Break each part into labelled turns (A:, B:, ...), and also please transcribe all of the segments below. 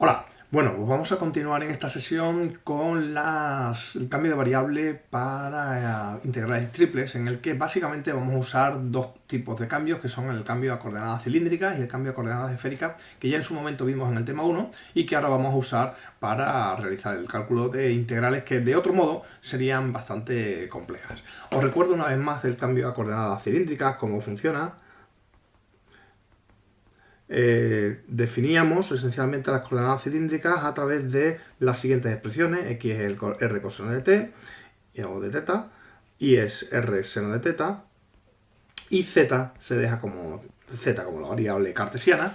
A: Hola, bueno, pues vamos a continuar en esta sesión con el cambio de variable para integrales triples, en el que básicamente vamos a usar dos tipos de cambios, que son el cambio a coordenadas cilíndricas y el cambio a coordenadas esféricas, que ya en su momento vimos en el tema 1 y que ahora vamos a usar para realizar el cálculo de integrales que de otro modo serían bastante complejas. Os recuerdo una vez más el cambio a coordenadas cilíndricas, cómo funciona. Definíamos esencialmente las coordenadas cilíndricas a través de las siguientes expresiones: x es el r coseno de t o de teta, y es r seno de teta, y z se deja como z como la variable cartesiana.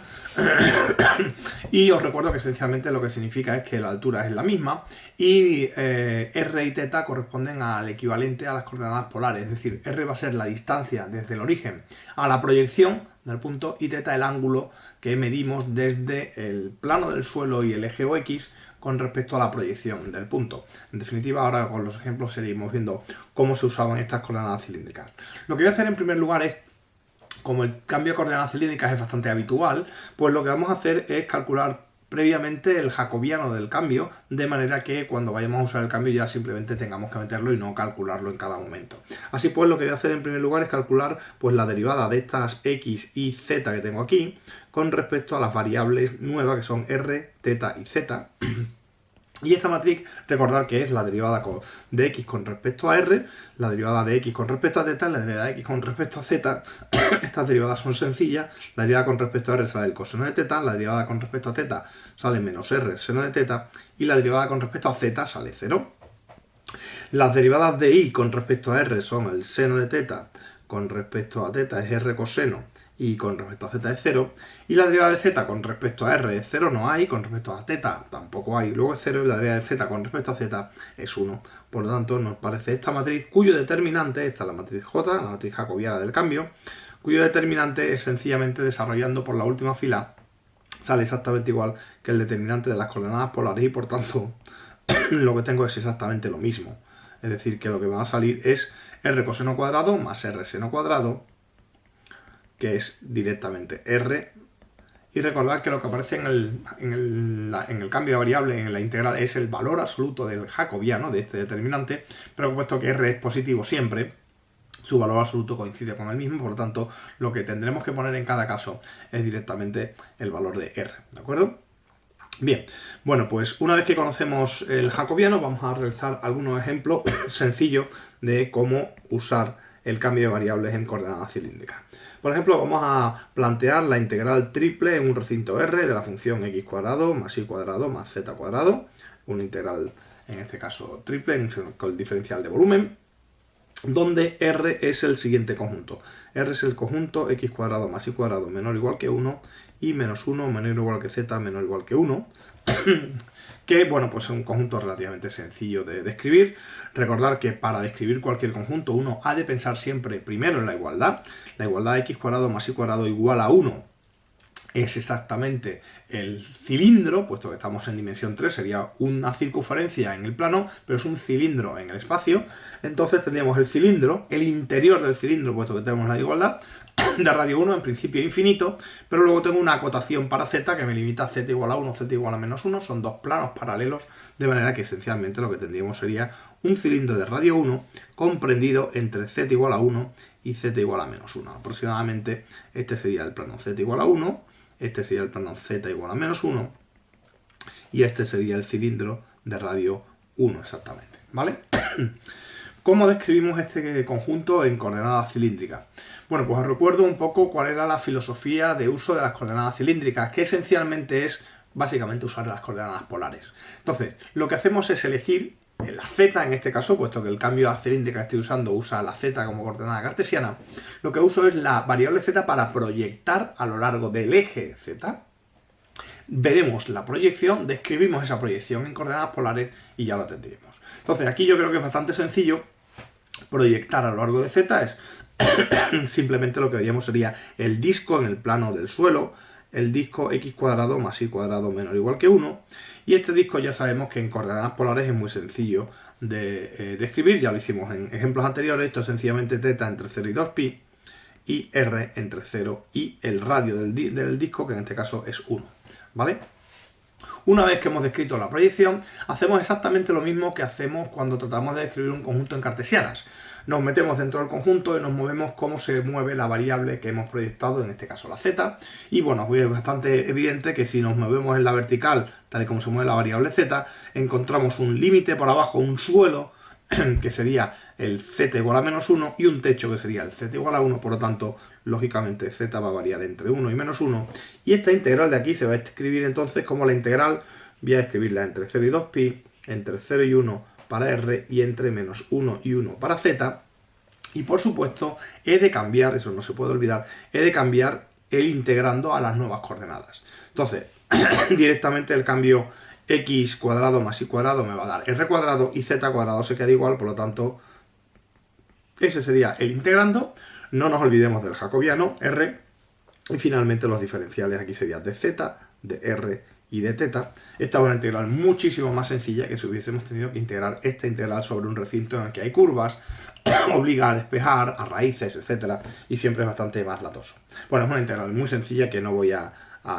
A: Y os recuerdo que esencialmente lo que significa es que la altura es la misma y r y teta corresponden al equivalente a las coordenadas polares, es decir, r va a ser la distancia desde el origen a la proyección del punto y teta el ángulo que medimos desde el plano del suelo y el eje o x con respecto a la proyección del punto. En definitiva, ahora con los ejemplos seguimos viendo cómo se usaban estas coordenadas cilíndricas. Lo que voy a hacer en primer lugar es, como el cambio de coordenadas cilíndricas es bastante habitual, pues lo que vamos a hacer es calcular previamente el jacobiano del cambio, de manera que cuando vayamos a usar el cambio ya simplemente tengamos que meterlo y no calcularlo en cada momento. Así pues, lo que voy a hacer en primer lugar es calcular pues la derivada de estas x y z que tengo aquí con respecto a las variables nuevas que son r, teta y z. Y esta matriz, recordar que es la derivada de x con respecto a r, la derivada de x con respecto a teta, la derivada de x con respecto a z. Estas derivadas son sencillas. La derivada con respecto a r sale el coseno de teta, la derivada con respecto a teta sale menos r seno de teta, y la derivada con respecto a z sale 0. Las derivadas de y con respecto a r son el seno de teta con respecto a teta es r coseno y con respecto a z es 0, y la derivada de z con respecto a r es 0, no hay, con respecto a teta tampoco hay, luego es 0, y la derivada de z con respecto a z es 1. Por lo tanto, nos parece esta matriz cuyo determinante, esta es la matriz J, la matriz jacobiana del cambio, cuyo determinante es sencillamente desarrollando por la última fila, sale exactamente igual que el determinante de las coordenadas polares, y por tanto lo que tengo es exactamente lo mismo. Es decir, que lo que me va a salir es r coseno cuadrado más r seno cuadrado, que es directamente r, y recordar que lo que aparece en el cambio de variable, en la integral, es el valor absoluto del jacobiano, de este determinante, pero puesto que r es positivo siempre, su valor absoluto coincide con el mismo, por lo tanto, lo que tendremos que poner en cada caso es directamente el valor de r, ¿de acuerdo? Bien, bueno, pues una vez que conocemos el jacobiano, vamos a realizar algunos ejemplos sencillos de cómo usar el cambio de variables en coordenadas cilíndricas. Por ejemplo, vamos a plantear la integral triple en un recinto R de la función x cuadrado más y cuadrado más z cuadrado, una integral en este caso triple con el diferencial de volumen, donde R es el siguiente conjunto. R es el conjunto x cuadrado más y cuadrado menor o igual que 1 y menos 1 menor o igual que z menor o igual que 1, que bueno, pues es un conjunto relativamente sencillo de describir. Recordar que para describir cualquier conjunto uno ha de pensar siempre primero en la igualdad. La igualdad de x cuadrado más y cuadrado igual a 1 es exactamente el cilindro, puesto que estamos en dimensión 3, sería una circunferencia en el plano, pero es un cilindro en el espacio. Entonces tendríamos el cilindro, el interior del cilindro, puesto que tenemos la igualdad, de radio 1 en principio infinito, pero luego tengo una acotación para z que me limita a z igual a 1, z igual a menos 1, son dos planos paralelos, de manera que esencialmente lo que tendríamos sería un cilindro de radio 1 comprendido entre z igual a 1 y z igual a menos 1. Aproximadamente este sería el plano z igual a 1, este sería el plano z igual a menos 1, y este sería el cilindro de radio 1 exactamente, ¿vale? ¿Cómo describimos este conjunto en coordenadas cilíndricas? Bueno, pues os recuerdo un poco cuál era la filosofía de uso de las coordenadas cilíndricas, que esencialmente es básicamente usar las coordenadas polares. Entonces, lo que hacemos es elegir la z, en este caso, puesto que el cambio a cilíndrica que estoy usando usa la z como coordenada cartesiana, lo que uso es la variable z para proyectar a lo largo del eje z. Veremos la proyección, describimos esa proyección en coordenadas polares y ya lo tendremos. Entonces, aquí yo creo que es bastante sencillo. Proyectar a lo largo de z es simplemente lo que veríamos sería el disco en el plano del suelo, el disco x cuadrado más y cuadrado menor o igual que 1, y este disco ya sabemos que en coordenadas polares es muy sencillo de describir, ya lo hicimos en ejemplos anteriores. Esto es sencillamente teta entre 0 y 2pi, y r entre 0 y el radio del disco, que en este caso es 1, ¿vale? Una vez que hemos descrito la proyección, hacemos exactamente lo mismo que hacemos cuando tratamos de describir un conjunto en cartesianas. Nos metemos dentro del conjunto y nos movemos cómo se mueve la variable que hemos proyectado, en este caso la z. Y bueno, pues es bastante evidente que si nos movemos en la vertical, tal y como se mueve la variable z, encontramos un límite por abajo, un suelo, que sería el z igual a menos 1, y un techo que sería el z igual a 1, por lo tanto, lógicamente z va a variar entre 1 y menos 1, y esta integral de aquí se va a escribir entonces como la integral, voy a escribirla entre 0 y 2pi, entre 0 y 1 para r y entre menos 1 y 1 para z, y por supuesto he de cambiar, eso no se puede olvidar, he de cambiar el integrando a las nuevas coordenadas. Entonces, directamente el cambio x cuadrado más y cuadrado me va a dar r cuadrado y z cuadrado se queda igual, por lo tanto ese sería el integrando. No nos olvidemos del jacobiano r, y finalmente los diferenciales aquí serían de z, de r y de teta. Esta es una integral muchísimo más sencilla que si hubiésemos tenido que integrar esta integral sobre un recinto en el que hay curvas, obliga a despejar, a raíces, etc. y siempre es bastante más latoso. Bueno, es una integral muy sencilla que no voy a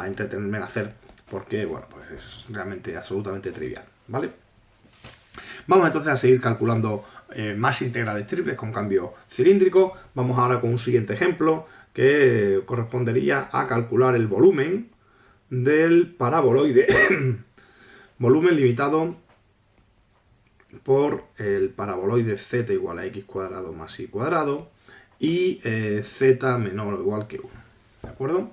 A: entretenerme en hacer porque, bueno, pues es realmente absolutamente trivial, ¿vale? Vamos entonces a seguir calculando más integrales triples con cambio cilíndrico. Vamos ahora con un siguiente ejemplo que correspondería a calcular el volumen del paraboloide. Volumen limitado por el paraboloide z igual a x cuadrado más y cuadrado y z menor o igual que 1. ¿De acuerdo?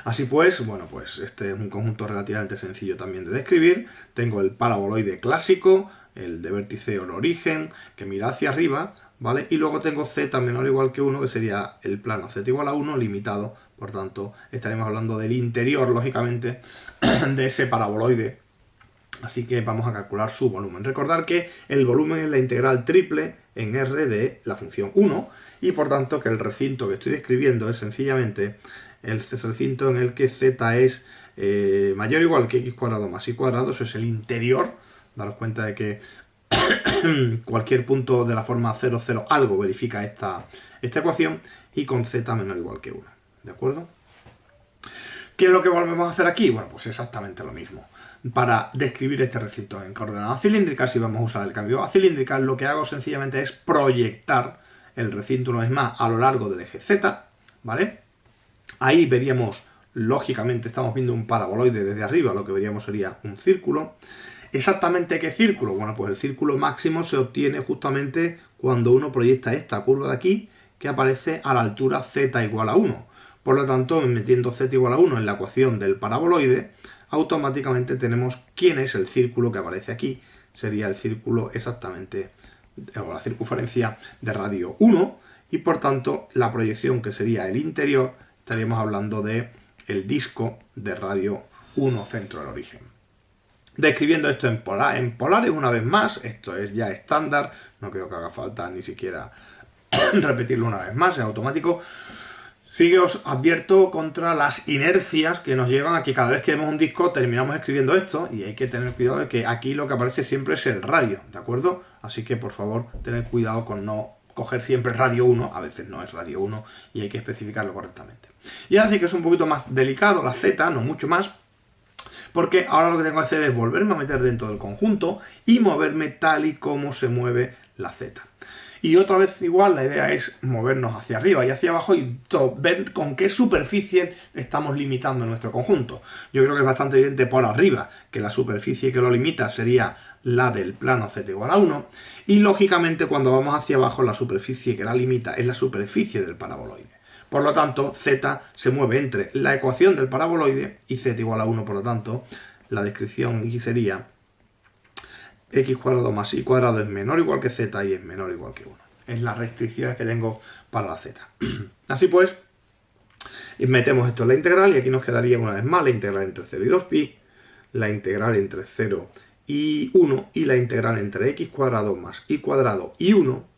A: Así pues, bueno, pues este es un conjunto relativamente sencillo también de describir. Tengo el paraboloide clásico, el de vértice o el origen, que mira hacia arriba, ¿vale? Y luego tengo z menor o igual que 1, que sería el plano z igual a 1 limitado. Por tanto, estaremos hablando del interior, lógicamente, de ese paraboloide. Así que vamos a calcular su volumen. Recordar que el volumen es la integral triple en r de la función 1 y por tanto que el recinto que estoy describiendo es sencillamente el recinto en el que z es mayor o igual que x cuadrado más y cuadrado. Eso es el interior. Daros cuenta de que cualquier punto de la forma 0, 0 algo verifica esta ecuación, y con z menor o igual que 1. ¿De acuerdo? ¿Qué es lo que volvemos a hacer aquí? Bueno, pues exactamente lo mismo. Para describir este recinto en coordenadas cilíndricas, si vamos a usar el cambio a cilíndrica, lo que hago sencillamente es proyectar el recinto una vez más a lo largo del eje z, ¿vale? Ahí veríamos, lógicamente estamos viendo un paraboloide desde arriba, lo que veríamos sería un círculo. ¿Exactamente qué círculo? Bueno, pues el círculo máximo se obtiene justamente cuando uno proyecta esta curva de aquí, que aparece a la altura z igual a 1. Por lo tanto, metiendo z igual a 1 en la ecuación del paraboloide, automáticamente tenemos quién es el círculo que aparece aquí. Sería el círculo exactamente, o la circunferencia de radio 1, y por tanto la proyección que sería el interior, estaríamos hablando de el disco de radio 1 centro del origen. Describiendo esto en polares una vez más, esto es ya estándar, no creo que haga falta ni siquiera repetirlo una vez más, es automático. Sí que os advierto contra las inercias que nos llevan a que cada vez que vemos un disco terminamos escribiendo esto, y hay que tener cuidado de que aquí lo que aparece siempre es el radio, ¿de acuerdo? Así que por favor tened cuidado con no coger siempre radio 1, a veces no es radio 1 y hay que especificarlo correctamente. Y ahora sí que es un poquito más delicado la z, no mucho más, porque ahora lo que tengo que hacer es volverme a meter dentro del conjunto y moverme tal y como se mueve la z. Y otra vez igual la idea es movernos hacia arriba y hacia abajo y ver con qué superficie estamos limitando nuestro conjunto. Yo creo que es bastante evidente por arriba que la superficie que lo limita sería la del plano z igual a 1, y lógicamente cuando vamos hacia abajo la superficie que la limita es la superficie del paraboloide. Por lo tanto, z se mueve entre la ecuación del paraboloide y z igual a 1, por lo tanto, la descripción aquí sería x cuadrado más y cuadrado es menor o igual que z y es menor o igual que 1. Es las restricciones que tengo para la z. Así pues, metemos esto en la integral y aquí nos quedaría una vez más la integral entre 0 y 2pi, la integral entre 0 y 1 y la integral entre x cuadrado más y cuadrado y 1.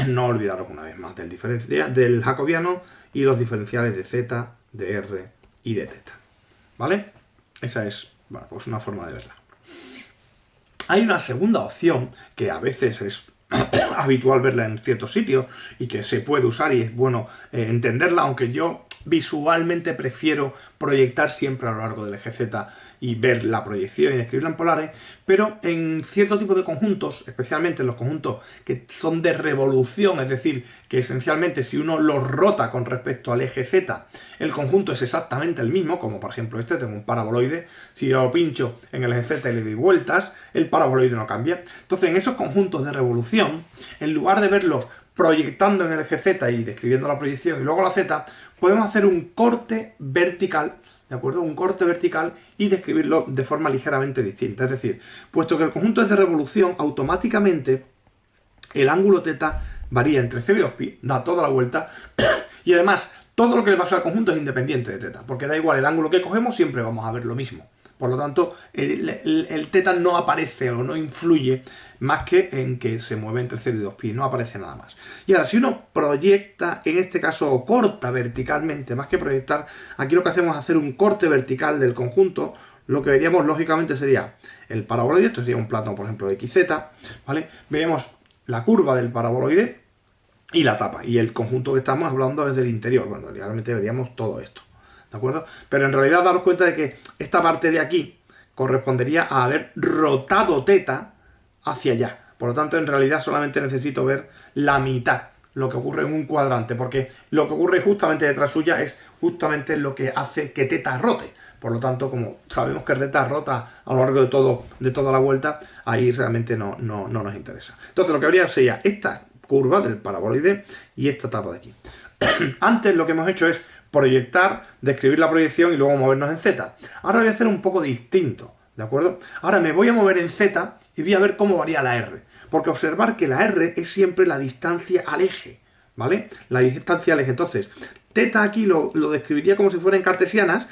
A: No olvidaros una vez más del jacobiano y los diferenciales de z, de r y de teta. ¿Vale? Esa es, bueno, pues una forma de verla. Hay una segunda opción que a veces es habitual verla en ciertos sitios y que se puede usar y es bueno entenderla, aunque yo visualmente prefiero proyectar siempre a lo largo del eje Z y ver la proyección y escribirla en polares, pero en cierto tipo de conjuntos, especialmente en los conjuntos que son de revolución, es decir, que esencialmente si uno los rota con respecto al eje Z, el conjunto es exactamente el mismo, como por ejemplo este, tengo un paraboloide, si yo lo pincho en el eje Z y le doy vueltas, el paraboloide no cambia. Entonces, en esos conjuntos de revolución, en lugar de verlos proyectando en el eje Z y describiendo la proyección y luego la Z, podemos hacer un corte vertical, ¿de acuerdo? Un corte vertical y describirlo de forma ligeramente distinta. Es decir, puesto que el conjunto es de revolución, automáticamente el ángulo θ varía entre 0 y 2π, da toda la vuelta, y además todo lo que le pasa al conjunto es independiente de θ, porque da igual el ángulo que cogemos, siempre vamos a ver lo mismo. Por lo tanto, el θ no aparece o no influye más que en que se mueve entre 0 y 2π, no aparece nada más. Y ahora, si uno proyecta, en este caso, o corta verticalmente, más que proyectar, aquí lo que hacemos es hacer un corte vertical del conjunto. Lo que veríamos, lógicamente, sería el paraboloide, esto sería un plano, por ejemplo, de XZ, ¿vale? Veríamos la curva del paraboloide y la tapa, y el conjunto que estamos hablando es del interior. Bueno, realmente veríamos todo esto, ¿de acuerdo? Pero en realidad daros cuenta de que esta parte de aquí correspondería a haber rotado θ hacia allá. Por lo tanto, en realidad solamente necesito ver la mitad, lo que ocurre en un cuadrante, porque lo que ocurre justamente detrás suya es justamente lo que hace que θ rote. Por lo tanto, como sabemos que θ rota a lo largo de toda la vuelta, ahí realmente no nos interesa. Entonces, lo que habría sería esta curva del paraboloide y esta tapa de aquí. Antes lo que hemos hecho es proyectar, describir la proyección y luego movernos en Z. Ahora voy a hacer un poco distinto, ¿de acuerdo? Ahora me voy a mover en Z y voy a ver cómo varía la R. Porque observar que la R es siempre la distancia al eje, ¿vale? La distancia al eje. Entonces, θ aquí lo describiría como si fueran cartesianas,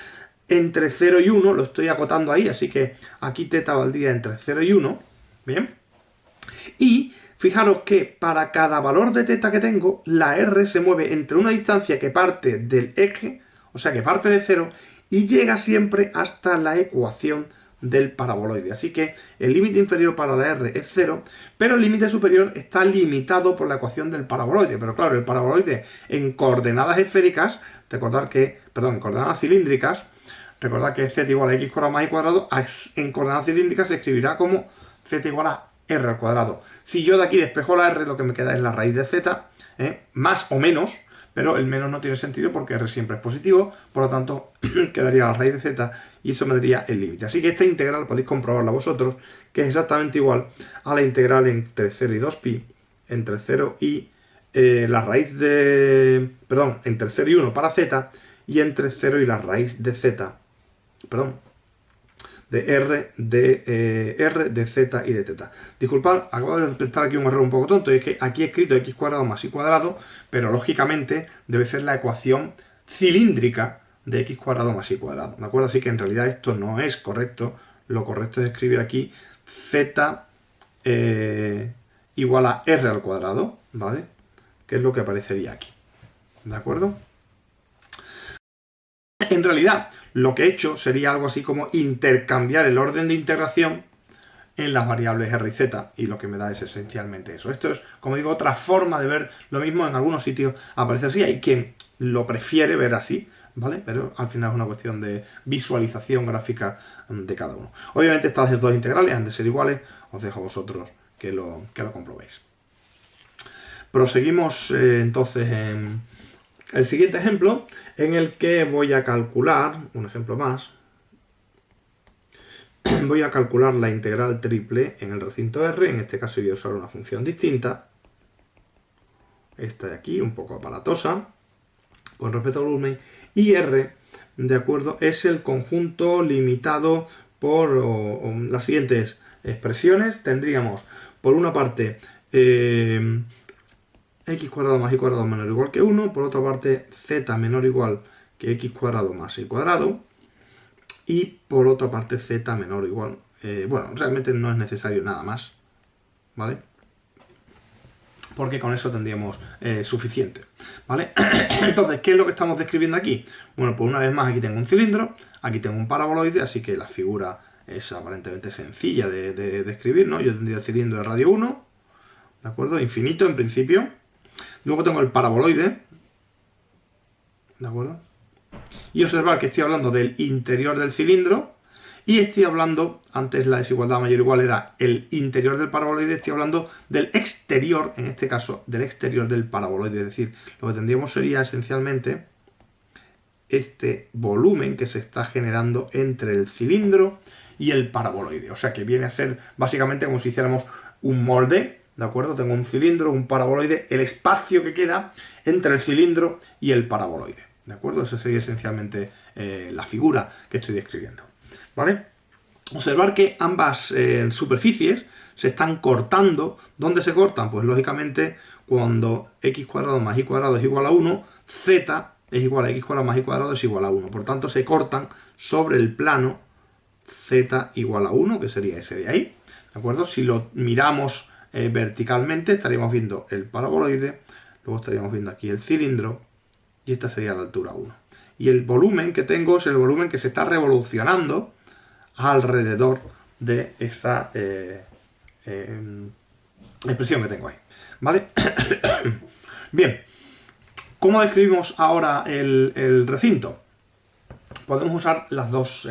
A: entre 0 y 1, lo estoy acotando ahí, así que aquí θ valdría entre 0 y 1, ¿bien? Y fijaros que para cada valor de θ que tengo, la R se mueve entre una distancia que parte del eje, o sea que parte de 0, y llega siempre hasta la ecuación del paraboloide. Así que el límite inferior para la R es 0, pero el límite superior está limitado por la ecuación del paraboloide. Pero claro, el paraboloide en coordenadas esféricas, en coordenadas cilíndricas, recordad que z igual a x cuadrado más y cuadrado, en coordenadas cilíndricas se escribirá como z igual a r al cuadrado. Si yo de aquí despejo la r, lo que me queda es la raíz de z, más o menos, pero el menos no tiene sentido porque r siempre es positivo, por lo tanto quedaría la raíz de z y eso me daría el límite. Así que esta integral podéis comprobarla vosotros, que es exactamente igual a la integral entre 0 y 2pi, entre 0 y la raíz de... Perdón, entre 0 y 1 para z, y entre 0 y la raíz de z, perdón, de r de z y de θ. Disculpad, acabo de detectar aquí un error un poco tonto, y es que aquí he escrito x cuadrado más y cuadrado, pero lógicamente debe ser la ecuación cilíndrica de x cuadrado más y cuadrado, ¿de acuerdo? Así que en realidad esto no es correcto, lo correcto es escribir aquí z igual a r al cuadrado, ¿vale? Que es lo que aparecería aquí, ¿de acuerdo? En realidad, lo que he hecho sería algo así como intercambiar el orden de integración en las variables r y z, y lo que me da es esencialmente eso. Esto es, como digo, otra forma de ver lo mismo. En algunos sitios aparece así, hay quien lo prefiere ver así, ¿vale? Pero al final es una cuestión de visualización gráfica de cada uno. Obviamente estas dos integrales han de ser iguales, os dejo a vosotros que lo comprobéis. Proseguimos entonces en el siguiente ejemplo, en el que voy a calcular, un ejemplo más, voy a calcular la integral triple en el recinto R. En este caso voy a usar una función distinta, esta de aquí, un poco aparatosa, con respecto al volumen, y R, de acuerdo, es el conjunto limitado por las siguientes expresiones. Tendríamos, por una parte, x cuadrado más y cuadrado menor o igual que 1, por otra parte z menor o igual que x cuadrado más y cuadrado, y por otra parte z menor o igual, bueno, realmente no es necesario nada más, ¿vale? Porque con eso tendríamos suficiente, ¿vale? Entonces, ¿qué es lo que estamos describiendo aquí? Bueno, pues una vez más aquí tengo un cilindro, aquí tengo un paraboloide, así que la figura es aparentemente sencilla de describir, ¿no? Yo tendría el cilindro de radio 1, ¿de acuerdo? Infinito en principio. Luego tengo el paraboloide, ¿de acuerdo? y observar que estoy hablando del interior del cilindro y estoy hablando, antes la desigualdad mayor o igual era el interior del paraboloide, estoy hablando del exterior, en este caso del exterior del paraboloide, es decir, lo que tendríamos sería esencialmente este volumen que se está generando entre el cilindro y el paraboloide, o sea que viene a ser básicamente como si hiciéramos un molde, ¿de acuerdo? Tengo un cilindro, un paraboloide, el espacio que queda entre el cilindro y el paraboloide, ¿de acuerdo? Esa sería esencialmente la figura que estoy describiendo, ¿vale? Observar que ambas superficies se están cortando. ¿Dónde se cortan? Pues lógicamente cuando x cuadrado más y cuadrado es igual a 1, z es igual a x cuadrado más y cuadrado es igual a 1. Por tanto, se cortan sobre el plano z igual a 1, que sería ese de ahí, ¿de acuerdo? Si lo miramos verticalmente, estaríamos viendo el paraboloide, luego estaríamos viendo aquí el cilindro, y esta sería la altura 1. Y el volumen que tengo es el volumen que se está revolucionando alrededor de esa expresión que tengo ahí, ¿vale? Bien, ¿cómo describimos ahora el recinto? Podemos usar las dos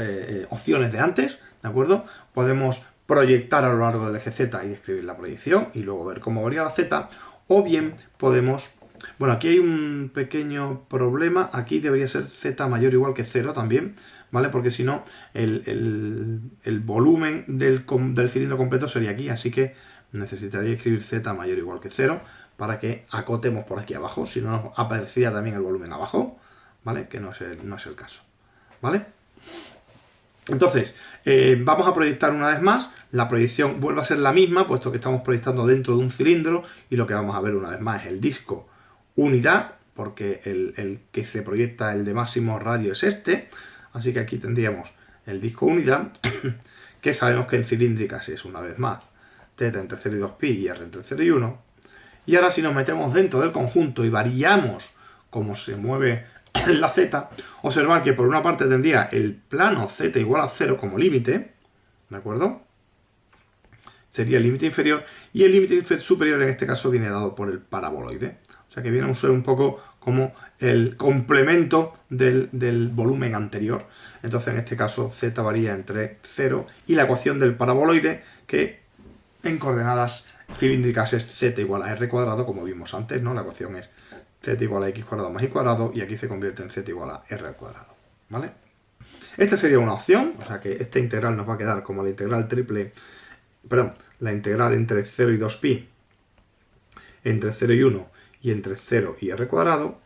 A: opciones de antes, ¿de acuerdo? Podemos proyectar a lo largo del eje Z y describir la proyección y luego ver cómo varía la Z, o bien podemos... Bueno, aquí hay un pequeño problema, aquí debería ser Z mayor o igual que 0 también, ¿vale? Porque si no, el volumen del cilindro completo sería aquí, así que necesitaría escribir Z mayor o igual que 0 para que acotemos por aquí abajo, si no nos aparecía también el volumen abajo, ¿vale? Que no es el caso, ¿vale? Entonces, vamos a proyectar una vez más. La proyección vuelve a ser la misma, puesto que estamos proyectando dentro de un cilindro, y lo que vamos a ver una vez más es el disco unidad, porque el que se proyecta, el de máximo radio, es este. Así que aquí tendríamos el disco unidad, que sabemos que en cilíndricas es, una vez más, θ entre 0 y 2pi y r entre 0 y 1. Y ahora si nos metemos dentro del conjunto y variamos cómo se mueve la z, observar que por una parte tendría el plano z igual a 0 como límite, ¿de acuerdo? Sería el límite inferior, y el límite superior en este caso viene dado por el paraboloide. O sea que viene a ser un poco como el complemento del volumen anterior. Entonces en este caso z varía entre 0 y la ecuación del paraboloide, que en coordenadas cilíndricas es z igual a r cuadrado, como vimos antes, ¿no? La ecuación es z igual a x cuadrado más y cuadrado, y aquí se convierte en z igual a r al cuadrado, ¿vale? Esta sería una opción, o sea que esta integral nos va a quedar como la integral la integral entre 0 y 2pi, entre 0 y 1 y entre 0 y r cuadrado.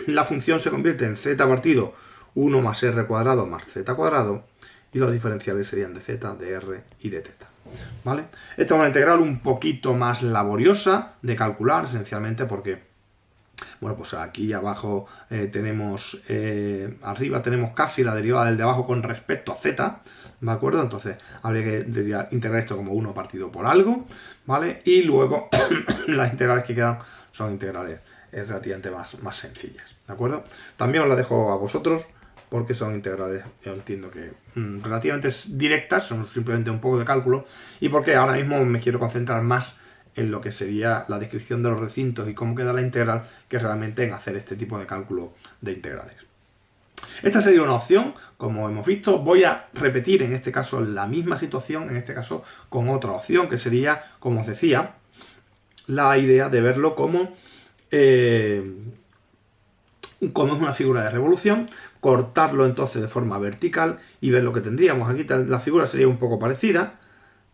A: La función se convierte en z partido 1 más r cuadrado más z cuadrado, y los diferenciales serían de z, de r y de θ, ¿vale? Esta es una integral un poquito más laboriosa de calcular, esencialmente porque, bueno, pues aquí abajo tenemos, arriba tenemos casi la derivada del de abajo con respecto a z, ¿de acuerdo? Entonces habría que integrar esto como 1 partido por algo, ¿vale? Y luego las integrales que quedan son integrales relativamente más sencillas, ¿de acuerdo? También os las dejo a vosotros, porque son integrales, yo entiendo que relativamente directas, son simplemente un poco de cálculo, y porque ahora mismo me quiero concentrar más en lo que sería la descripción de los recintos y cómo queda la integral, que realmente en hacer este tipo de cálculo de integrales. Esta sería una opción, como hemos visto. Voy a repetir en este caso la misma situación, en este caso con otra opción, que sería, como os decía, la idea de verlo como es una figura de revolución, cortarlo entonces de forma vertical y ver lo que tendríamos. Aquí la figura sería un poco parecida,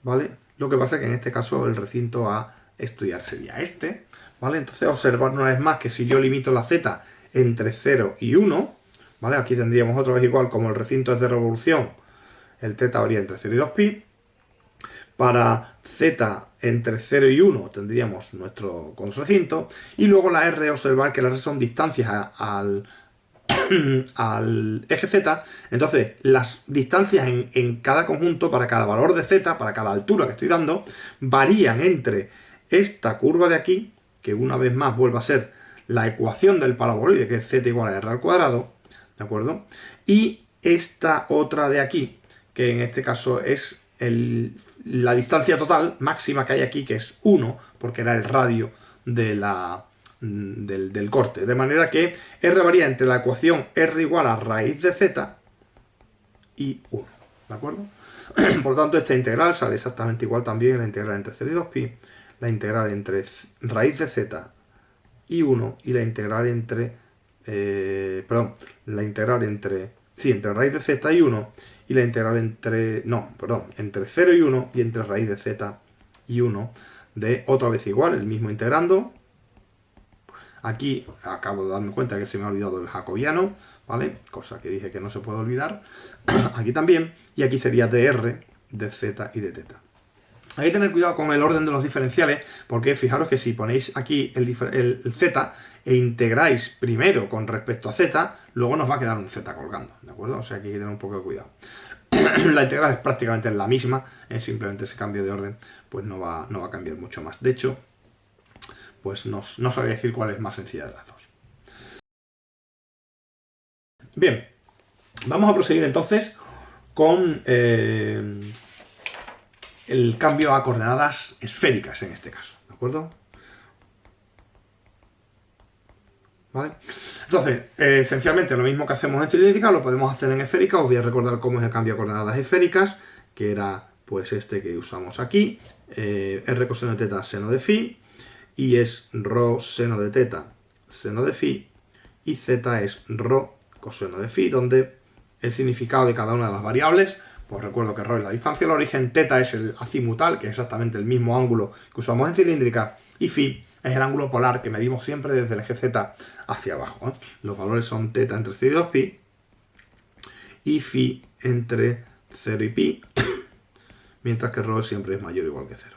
A: ¿vale? Lo que pasa es que en este caso el recinto a estudiar sería este, ¿vale? Entonces observar una vez más que si yo limito la z entre 0 y 1, ¿vale? Aquí tendríamos otra vez igual, como el recinto es de revolución, el θ varía entre 0 y 2pi. Para z entre 0 y 1 tendríamos nuestro contracinto, y luego la r, observar que las r son distancias al eje z. Entonces las distancias en cada conjunto, para cada valor de z, para cada altura que estoy dando, varían entre esta curva de aquí, que una vez más vuelve a ser la ecuación del paraboloide, que es z igual a r al cuadrado, ¿de acuerdo? Y esta otra de aquí, que en este caso es la distancia total máxima que hay aquí, que es 1, porque era el radio de la del corte. De manera que R varía entre la ecuación R igual a raíz de z y 1. ¿De acuerdo? Por lo tanto, esta integral sale exactamente igual también a la integral entre 0 y 2pi, la integral entre raíz de z y 1 y la integral entre... entre raíz de z y 1 y la integral entre 0 y 1 y entre raíz de z y 1 de otra vez igual, el mismo integrando. Aquí acabo de darme cuenta que se me ha olvidado el jacobiano, ¿vale? Cosa que dije que no se puede olvidar. Aquí también, y aquí sería dr de z y de θ. Hay que tener cuidado con el orden de los diferenciales, porque fijaros que si ponéis aquí el z e integráis primero con respecto a z, luego nos va a quedar un z colgando, ¿de acuerdo? O sea que hay que tener un poco de cuidado. La integral es prácticamente la misma, es simplemente ese cambio de orden, pues no va a cambiar mucho más. De hecho, pues no sabría decir cuál es más sencilla de las dos. Bien, vamos a proseguir entonces con el cambio a coordenadas esféricas en este caso, ¿de acuerdo? ¿Vale? Entonces, esencialmente lo mismo que hacemos en cilíndrica lo podemos hacer en esférica. Os voy a recordar cómo es el cambio a coordenadas esféricas, que era pues este que usamos aquí, r coseno de θ seno de phi, y es rho seno de θ seno de phi, y z es rho coseno de phi, donde el significado de cada una de las variables, pues recuerdo que rho es la distancia al origen, θ es el azimutal, que es exactamente el mismo ángulo que usamos en cilíndrica, y phi es el ángulo polar que medimos siempre desde el eje z hacia abajo. Los valores son θ entre 0 y 2pi y phi entre 0 y pi, mientras que rho siempre es mayor o igual que 0.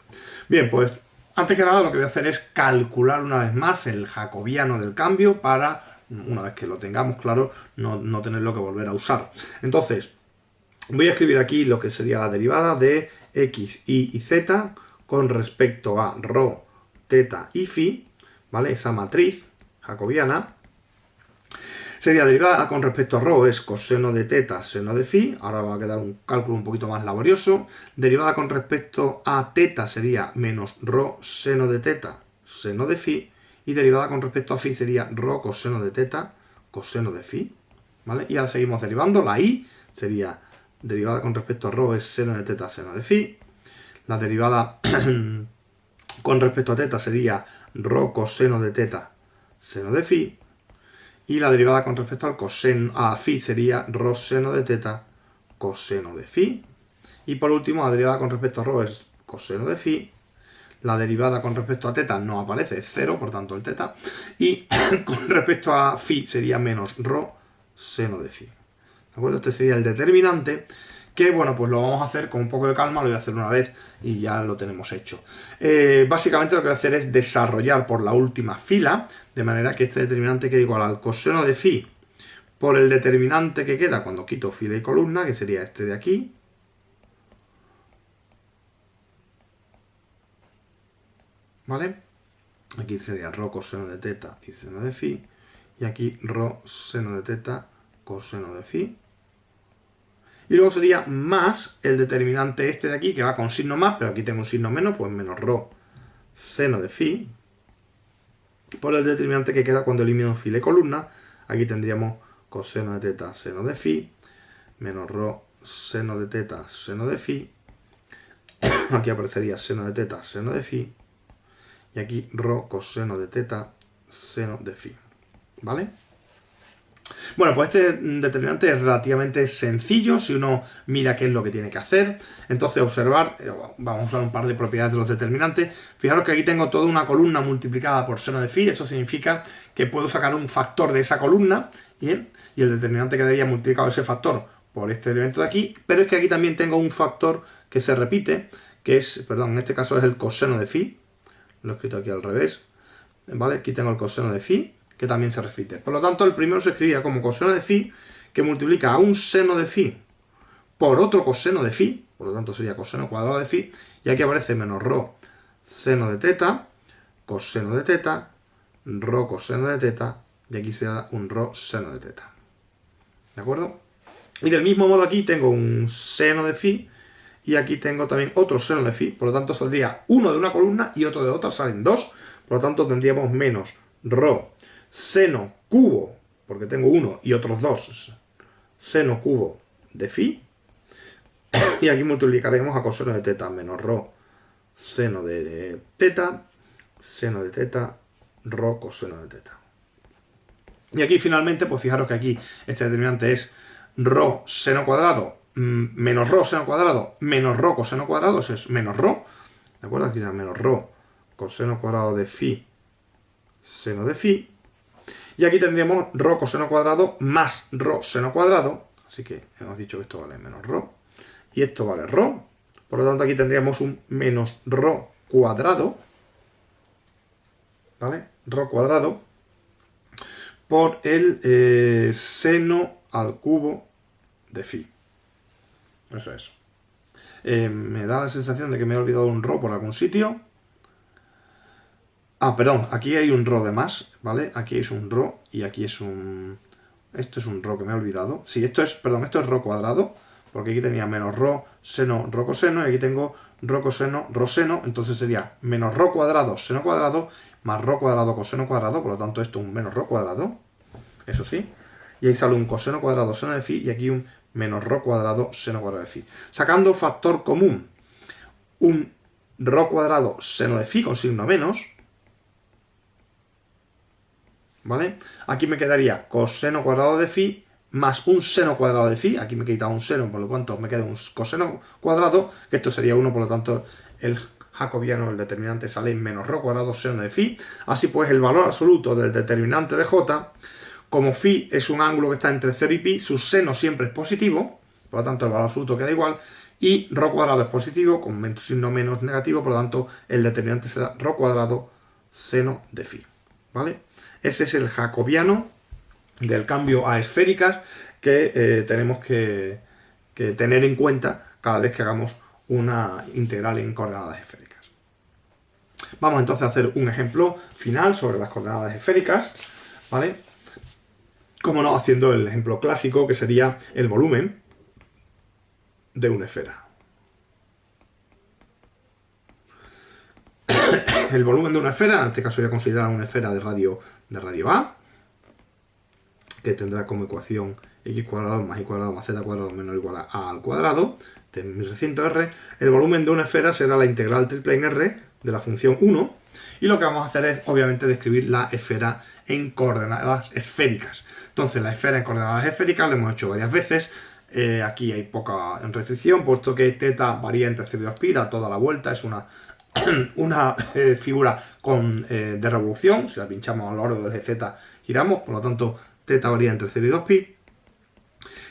A: Bien, pues antes que nada lo que voy a hacer es calcular una vez más el jacobiano del cambio para, una vez que lo tengamos claro, no tenerlo que volver a usar. Entonces, voy a escribir aquí lo que sería la derivada de x, y z con respecto a rho, θ y phi, ¿vale? Esa matriz jacobiana. Sería derivada con respecto a rho es coseno de θ seno de phi, ahora va a quedar un cálculo un poquito más laborioso. Derivada con respecto a θ sería menos rho seno de θ seno de phi, y derivada con respecto a phi sería rho coseno de θ coseno de phi, ¿vale? Y ahora seguimos derivando, la y sería derivada con respecto a rho es seno de θ seno de phi, la derivada con respecto a θ sería rho coseno de θ seno de phi, y la derivada con respecto a phi sería rho seno de θ coseno de phi. Y por último, la derivada con respecto a rho es coseno de phi. La derivada con respecto a θ no aparece, es 0, por tanto el θ. Y con respecto a phi sería menos rho seno de phi. ¿De acuerdo? Este sería el determinante, que bueno, pues lo vamos a hacer con un poco de calma, lo voy a hacer una vez y ya lo tenemos hecho. Básicamente lo que voy a hacer es desarrollar por la última fila, de manera que este determinante quede igual al coseno de phi por el determinante que queda cuando quito fila y columna, que sería este de aquí. ¿Vale? Aquí sería rho coseno de θ y seno de phi, y aquí rho seno de θ coseno de phi. Y luego sería más el determinante este de aquí, que va con signo más, pero aquí tengo un signo menos, pues menos rho seno de phi, por el determinante que queda cuando elimino fila y columna. Aquí tendríamos coseno de θ seno de phi, menos rho seno de θ seno de phi. Aquí aparecería seno de θ seno de phi, y aquí rho coseno de θ seno de phi, ¿vale? Bueno, pues este determinante es relativamente sencillo si uno mira qué es lo que tiene que hacer. Entonces, observar, vamos a usar un par de propiedades de los determinantes. Fijaros que aquí tengo toda una columna multiplicada por seno de phi, eso significa que puedo sacar un factor de esa columna, ¿bien? Y el determinante quedaría multiplicado ese factor por este elemento de aquí, pero es que aquí también tengo un factor que se repite, que es, perdón, en este caso es el coseno de phi, lo he escrito aquí al revés, ¿vale? Aquí tengo el coseno de phi, que también se repite. Por lo tanto, el primero se escribía como coseno de phi, que multiplica a un seno de phi por otro coseno de phi, por lo tanto sería coseno cuadrado de phi, y aquí aparece menos rho seno de θ, coseno de θ, rho coseno de θ, y aquí se da un rho seno de θ. ¿De acuerdo? Y del mismo modo aquí tengo un seno de phi, y aquí tengo también otro seno de phi, por lo tanto saldría uno de una columna y otro de otra, salen dos, por lo tanto tendríamos menos rho seno cubo, porque tengo uno y otros dos, seno cubo de phi. Y aquí multiplicaremos a coseno de teta menos rho seno de teta, rho coseno de teta. Y aquí finalmente, pues fijaros que aquí este determinante es rho seno cuadrado menos rho seno cuadrado menos rho coseno cuadrado, eso es menos rho, ¿de acuerdo? Aquí será menos rho coseno cuadrado de phi seno de phi. Y aquí tendríamos rho coseno cuadrado más rho seno cuadrado, así que hemos dicho que esto vale menos rho y esto vale rho. Por lo tanto, aquí tendríamos un menos rho cuadrado, ¿vale? Rho cuadrado por el seno al cubo de phi. Eso es. Me da la sensación de que me he olvidado un rho por algún sitio. Ah, perdón, aquí hay un rho de más, ¿vale? Aquí es un rho y aquí es un... Esto es un rho que me he olvidado. Sí, esto es rho cuadrado, porque aquí tenía menos rho seno rho coseno y aquí tengo rho coseno rho seno, entonces sería menos rho cuadrado seno cuadrado más rho cuadrado coseno cuadrado, por lo tanto esto es un menos rho cuadrado, eso sí, y ahí sale un coseno cuadrado seno de phi y aquí un menos rho cuadrado seno cuadrado de phi. Sacando factor común, un rho cuadrado seno de phi con signo menos, ¿vale? Aquí me quedaría coseno cuadrado de phi más un seno cuadrado de phi. Aquí me he quitado un seno, por lo tanto me queda un coseno cuadrado, que esto sería 1, por lo tanto el jacobiano, el determinante, sale en menos rho cuadrado seno de phi. Así pues, el valor absoluto del determinante de j, como phi es un ángulo que está entre 0 y pi, su seno siempre es positivo, por lo tanto el valor absoluto queda igual, y rho cuadrado es positivo, con signo menos negativo, por lo tanto el determinante será rho cuadrado seno de phi, ¿vale? Ese es el jacobiano del cambio a esféricas que tenemos que tener en cuenta cada vez que hagamos una integral en coordenadas esféricas. Vamos entonces a hacer un ejemplo final sobre las coordenadas esféricas, ¿vale? Como no, haciendo el ejemplo clásico, que sería el volumen de una esfera. El volumen de una esfera, en este caso voy a considerar una esfera de radio A, que tendrá como ecuación x cuadrado más y cuadrado más z cuadrado menos o igual a al cuadrado de mi recinto R. El volumen de una esfera será la integral triple en R de la función 1, y lo que vamos a hacer es obviamente describir la esfera en coordenadas esféricas. Entonces la esfera en coordenadas esféricas lo hemos hecho varias veces. Aquí hay poca restricción, puesto que θ varía entre 0 y 2pi, da toda la vuelta, es una figura de revolución. Si la pinchamos a lo largo del eje z giramos, por lo tanto θ varía entre 0 y 2pi.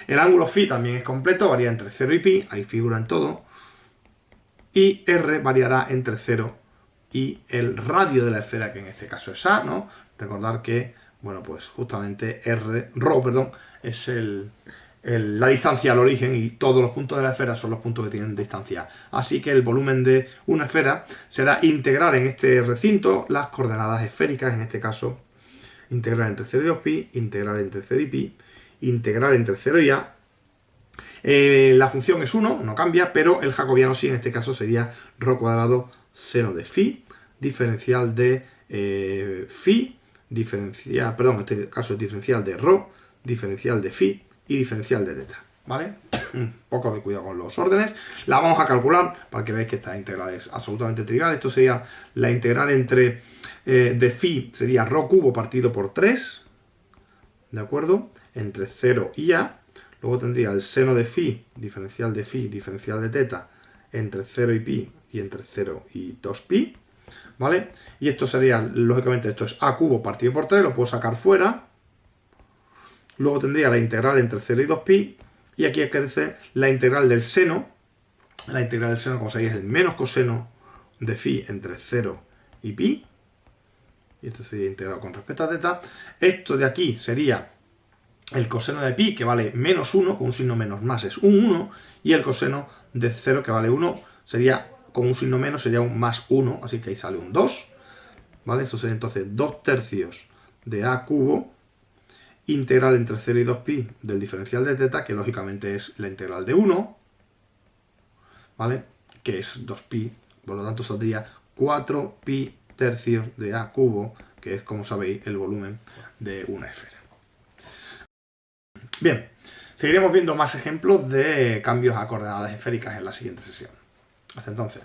A: El ángulo phi también es completo, varía entre 0 y pi, ahí figura en todo. Y R variará entre 0 y el radio de la esfera, que en este caso es A, ¿no? Recordar que, bueno, pues justamente ρ, es la distancia al origen, y todos los puntos de la esfera son los puntos que tienen distancia. Así que el volumen de una esfera será integrar en este recinto las coordenadas esféricas, en este caso integral entre 0 y 2pi, integral entre 0 y pi, integral entre 0 y a. La función es 1, no cambia, pero el jacobiano sí, en este caso sería rho cuadrado seno de phi, diferencial de phi, en este caso es diferencial de rho, diferencial de phi y diferencial de θ, ¿vale? Un poco de cuidado con los órdenes. La vamos a calcular para que veáis que esta integral es absolutamente trivial. Esto sería la integral entre de phi, sería rho cubo partido por 3, ¿de acuerdo? Entre 0 y a. Luego tendría el seno de phi, diferencial de θ, entre 0 y pi y entre 0 y 2pi, ¿vale? Y esto sería, lógicamente, esto es a cubo partido por 3, lo puedo sacar fuera. Luego tendría la integral entre 0 y 2pi, y aquí aparece la integral del seno. La integral del seno, como sabéis, es el menos coseno de phi entre 0 y pi. Y esto sería integrado con respecto a θ. Esto de aquí sería el coseno de pi, que vale menos 1, con un signo menos más es un 1, y el coseno de 0, que vale 1, sería, con un signo menos, sería un más 1, así que ahí sale un 2, ¿vale? Esto sería entonces 2 tercios de a cubo, integral entre 0 y 2pi del diferencial de θ, que lógicamente es la integral de 1, ¿vale? Que es 2pi, por lo tanto saldría 4pi tercios de a cubo que es, como sabéis, el volumen de una esfera. Bien, seguiremos viendo más ejemplos de cambios a coordenadas esféricas en la siguiente sesión. Hasta entonces.